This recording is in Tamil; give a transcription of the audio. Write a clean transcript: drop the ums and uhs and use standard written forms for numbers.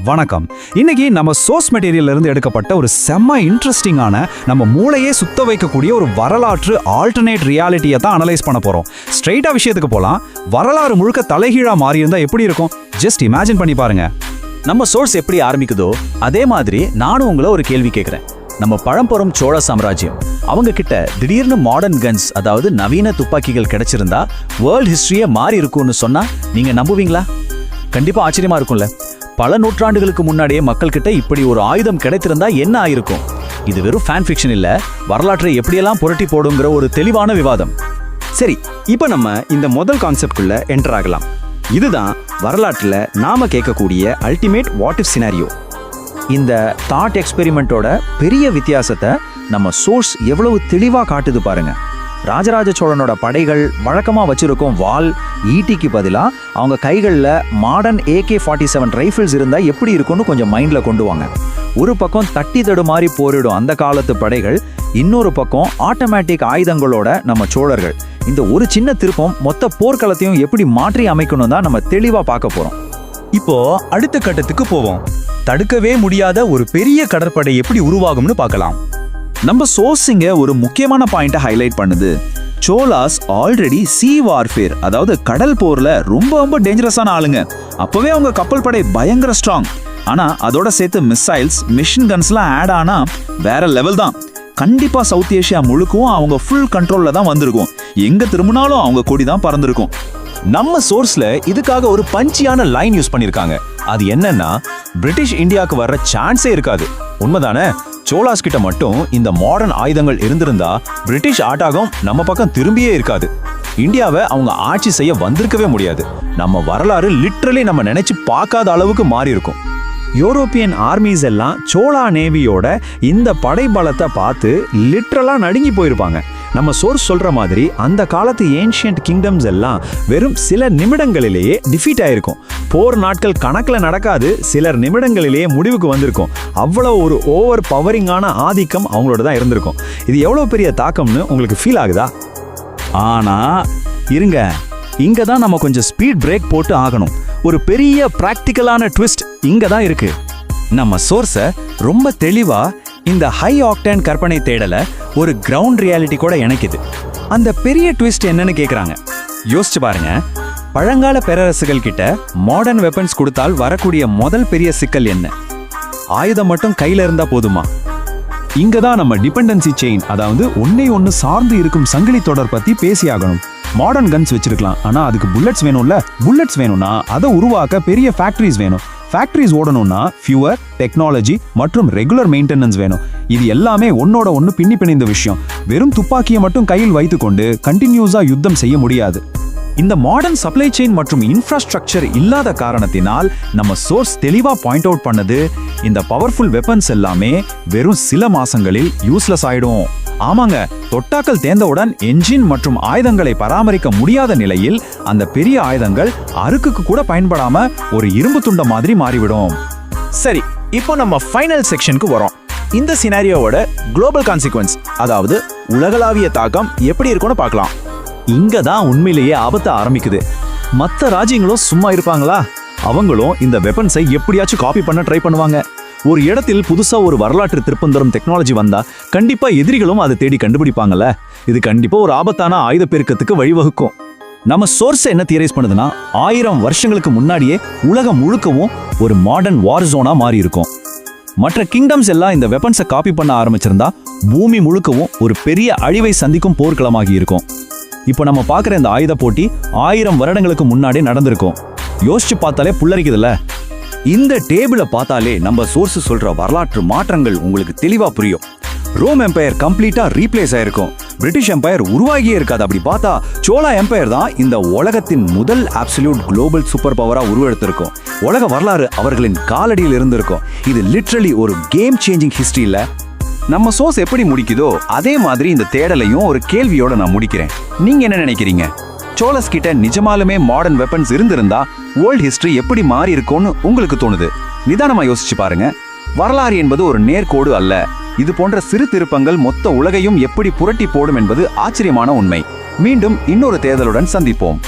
வணக்கம். இன்னைக்கு நம்ம சோர்ஸ் மெட்டீரியல்ல இருந்து எடுக்கப்பட்ட ஒரு செம்ம இன்ட்ரெஸ்டிங்கான நம்ம மூளையே சுத்த வைக்கக்கூடிய ஒரு வரலாற்று ஆல்டர்னேட் ரியாலிட்டியை தான் அனலைஸ் பண்ண போறோம். ஸ்ட்ரெயிட்டா விஷயத்துக்கு போலாம். வரலாறு முழுக்க தலைகீழா மாறி இருந்தா எப்படி இருக்கும்? ஜஸ்ட் இமேஜின் பண்ணி பாருங்க. நம்ம சோர்ஸ் எப்படி ஆரம்பிக்குதோ அதே மாதிரி நானும் உங்களை ஒரு கேள்வி கேட்குறேன். நம்ம பழம்பெரும் சோழ சாம்ராஜ்யம், அவங்க கிட்ட திடீர்னு மாடர்ன் கன்ஸ், அதாவது நவீன துப்பாக்கிகள் கிடைச்சிருந்தா வேர்ல்ட் ஹிஸ்டரியே மாறி இருக்கும்னு சொன்னா நீங்க நம்புவீங்களா? கண்டிப்பா ஆச்சரியமா இருக்கும்ல. பல நூற்றாண்டுகளுக்கு முன்னாடியே மக்கள் கிட்ட இப்படி ஒரு ஆயுதம் கிடைத்திருந்தா என்ன ஆயிருக்கும்? இது வெறும் ஃபேன் ஃபிக்ஷன் இல்ல, வரலாற்றை எப்படியெல்லாம் புரட்டி போடுங்கிற ஒரு தெளிவான விவாதம். சரி, இப்போ நம்ம இந்த முதல் கான்செப்ட்குள்ள என்டர் ஆகலாம். இதுதான் வரலாற்றுல நாம கேட்கக்கூடிய அல்டிமேட் வாட் இஃப் சினாரியோ. இந்த தாட் எக்ஸ்பெரிமெண்ட்டோட பெரிய வித்தியாசத்தை நம்ம சோர்ஸ் எவ்வளவு தெளிவா காட்டுது பாருங்க. ராஜராஜ சோழனோட படைகள் வழக்கமா வச்சிருக்கும் வால், ஈட்டிக்கு பதிலா அவங்க கைகளில் மாடர்ன் AK-47 ரைஃபிள்ஸ் இருந்தா எப்படி இருக்கும்னு கொஞ்சம் மைண்ட்ல கொண்டு வாங்க. ஒரு பக்கம் தட்டி தடுமாறி போரிடும் அந்த காலத்து படைகள், இன்னொரு பக்கம் ஆட்டோமேட்டிக் ஆயுதங்களோட நம்ம சோழர்கள். இந்த ஒரு சின்ன திருப்பம் மொத்த போர்க்களத்தையும் எப்படி மாற்றி அமைக்கணும் தான் நம்ம தெளிவா பார்க்க போறோம். இப்போ அடுத்த கட்டத்துக்கு போவோம். தடுக்கவே முடியாத ஒரு பெரிய கடற்படை எப்படி உருவாகும்னு பார்க்கலாம். நம்ம சோர்ஸிங்க ஒரு முக்கியமான பாயிண்ட்டை ஹைலைட் பண்ணுது. சோலாஸ் ஆல்ரெடி சீ வார்ஃபேர், அதாவது கடல் போர்ல ரொம்ப டேஞ்சரஸான ஆளுங்க. அப்பவே அவங்க கப்பல் படை பயங்கர ஸ்ட்ராங். ஆனா அதோட சேர்த்து மிசைல்ஸ், மிஷின் கன்ஸ்லாம் ஆட் ஆனா வேற லெவல் தான். கண்டிப்பா சவுத் ஏஷியா முழுக்கும் அவங்க ஃபுல் கண்ட்ரோல்ல தான் வந்திருக்கும். எங்க திரும்பினாலும் அவங்க கொடி தான் பறந்திருக்கும். நம்ம சோர்ஸ்ல இதுக்காக ஒரு பஞ்சியான லைன் யூஸ் பண்ணிருக்காங்க. அது என்னன்னா, பிரிட்டிஷ் இந்தியாவுக்கு வர்ற சான்ஸே இருக்காது. உண்மைதானே? சோலாஸ் கிட்ட மட்டும் இந்த மாடர்ன் ஆயுதங்கள் இருந்திருந்தா பிரிட்டிஷ் ஆட்டாகம் நம்ம பக்கம் திரும்பியே இருக்காது. இந்தியாவை அவங்க ஆட்சி செய்ய வந்திருக்கவே முடியாது. நம்ம வரலாறு லிட்ரலி நம்ம நினைச்சு பார்க்காத அளவுக்கு மாறி இருக்கும். யூரோப்பியன் ஆர்மிஸ் எல்லாம் சோழா நேவியோட இந்த படைபலத்தை பார்த்து லிட்ரலா நடுங்கி போயிருப்பாங்க. நம்ம சோர்ஸ் சொல்ற மாதிரி அந்த காலத்து ஏன்ஷியன்ட் கிங்டம்ஸ் எல்லாம் வெறும் சில நிமிடங்களிலேயே டிஃபீட் ஆயிருக்கும். போர் நாட்கள் கணக்கில் நடக்காது, சிலர் நிமிடங்களிலேயே முடிவுக்கு வந்திருக்கும். அவ்வளோ ஒரு ஓவர் பவரிங்கான ஆதிக்கம் அவங்களோட தான் இருந்திருக்கும். இது எவ்வளோ பெரிய தாக்கம்னு உங்களுக்கு ஃபீல் ஆகுதா? ஆனா இருங்க, இங்க தான் நம்ம கொஞ்சம் ஸ்பீட் பிரேக் போட்டு ஆகணும். ஒரு பெரிய பிராக்டிக்கலான ட்விஸ்ட் இங்க தான் இருக்கு. நம்ம சோர்ஸை ரொம்ப தெளிவா இந்த ஹை ஆக்டேன் கற்பனை தேடலை ஒரு கிரவுண்ட் ரியாலிட்டி கூட இணைக்குது. அந்த பெரிய ட்விஸ்ட் என்னன்னு கேக்குறாங்க. யோசிச்சு பாருங்க. பழங்கால பேரரசுகள் கிட்ட மாடர்ன் வெப்பன்ஸ் கொடுத்தால் வரக்கூடிய முதல் பெரிய சிக்கல் என்ன? ஆயுதம் மட்டும் கையில இருந்தா போதுமா? இங்க தான் நம்ம டிபெண்டன்சி செயின், அதாவது ஒன்னு சார்ந்து இருக்கும் சங்கிலி தொடர் பத்தி பேசியாகணும். மாடர்ன் கன்ஸ் வச்சிருக்கலாம், ஆனா அதுக்கு புல்லட்ஸ் வேணும்ல. புல்லட்ஸ் வேணும்னா அதை உருவாக்க பெரிய ஃபேக்டரிஸ் வேணும். ஃபேக்டரிஸ் ஓடணும்னா ஃபியூவர், டெக்னாலஜி மற்றும் ரெகுலர் மெயின்டெனன்ஸ் வேணும். இது எல்லாமே ஒன்னோட ஒன்று பின்னி பிணைந்த விஷயம். வெறும் துப்பாக்கியை மட்டும் கையில் வைத்துக்கொண்டு கண்டினியூஸா யுத்தம் செய்ய முடியாது. இந்த மாடர்ன் சப்ளை செயின் மற்றும் இன்ஃப்ராஸ்ட்ரக்சர் இல்லாத காரணத்தினால் நம்ம சோர்ஸ் தெளிவா பாயிண்ட் அவுட் பண்ணது, இந்த பவர்ஃபுல் வெப்பன்ஸ் எல்லாமே வெறும் சில மாசங்களில் யூஸ்லெஸ் ஆயிடும். ஆமாங்க, தொட்டாக்கள் தேர்ந்தவுடன் என்ஜின் மற்றும் ஆயுதங்களை பராமரிக்க முடியாத நிலையில் அந்த பெரிய ஆயுதங்கள் அறுக்குக்கு கூட பயன்படாம ஒரு இரும்பு துண்ட மாதிரி மாறிவிடும். சரி, இப்போ நம்ம ஃபைனல் செக்ஷனுக்கு வரோம். இந்த சினாரியோவோட குளோபல் கான்சிக்வன்ஸ், அதாவது உலகளாவிய தாக்கம் எப்படி இருக்கும்னு பார்க்கலாம். இங்க தான் உண்மையிலேயே ஆபத்து ஆரம்பிக்குது. மற்ற ராஜ்யங்களும் சும்மா இருப்பாங்களா? அவங்களும் இந்த வெப்பன்ஸை எப்படியாச்சும் காப்பி பண்ண ட்ரை பண்ணுவாங்க. ஒரு இடத்தில் புதுசா ஒரு வரலாற்று திருப்பந்தரும் டெக்னாலஜி வந்தா கண்டிப்பா எதிரிகளும் அதை தேடி கண்டுபிடிப்பாங்கல்ல. இது கண்டிப்பா ஒரு ஆபத்தான ஆயுத பெருக்கத்துக்கு வழிவகுக்கும். நம்ம சோர்ஸ் என்ன தியரைஸ் பண்ணுதுன்னா, 1000 வருஷங்களுக்கு முன்னாடியே உலகம் முழுக்கவும் ஒரு மாடர்ன் வார் ஜோனா மாறி இருக்கும். மற்ற கிங்டம்ஸ் எல்லாம் இந்த வெப்பன்ஸை காப்பி பண்ண ஆரம்பிச்சிருந்தா பூமி முழுக்கவும் ஒரு பெரிய அழிவை சந்திக்கும் போர்க்களமாகி இருக்கும். இப்போ நம்ம பார்க்குற இந்த ஆயுத போட்டி 1000 வருடங்களுக்கு முன்னாடி நடந்திருக்கும். யோசிச்சு பார்த்தாலே புல்லரிக்குதுல்ல. இந்த டேபிளை பார்த்தாலே நம்ம சோர்ஸ் சொல்ற வரலாற்று மாற்றங்கள் உங்களுக்கு தெளிவா புரியும். ரோம் எம்பையர் கம்ப்ளீட்டா ரீப்ளேஸ் ஆயிருக்கும். பிரிட்டிஷ் எம்பையர் உருவாகியே இருக்காது. அப்படி பார்த்தா சோழா எம்பையர் தான் இந்த உலகத்தின் முதல் அப்சல்யூட் குளோபல் சூப்பர் பவரா உருவெடுத்திருக்கும். உலக வரலாறு அவர்களின் காலடியில் இருந்திருக்கும். இது லிட்ரலி ஒரு கேம் சேஞ்சிங் ஹிஸ்டரி இல்ல. நம்ம சோர்ஸ் எப்படி முடிக்குதோ அதே மாதிரி இந்த தேடலையும் ஒரு கேள்வியோட நான் முடிக்கிறேன். நீங்க என்ன நினைக்கிறீங்க? சோழஸ் கிட்ட நிஜமாலுமே மாடர்ன் வெப்பன்ஸ் இருந்திருந்தா வேர்ல்ட் ஹிஸ்டரி எப்படி மாறி இருக்கும்னு உங்களுக்கு தோணுது? நிதானமா யோசிச்சு பாருங்க. வரலாறு என்பது ஒரு நேர்கோடு அல்ல. இது போன்ற சிறு திருப்பங்கள் மொத்த உலகையும் எப்படி புரட்டி போடும் என்பது ஆச்சரியமான உண்மை. மீண்டும் இன்னொரு தேடலுடன் சந்திப்போம்.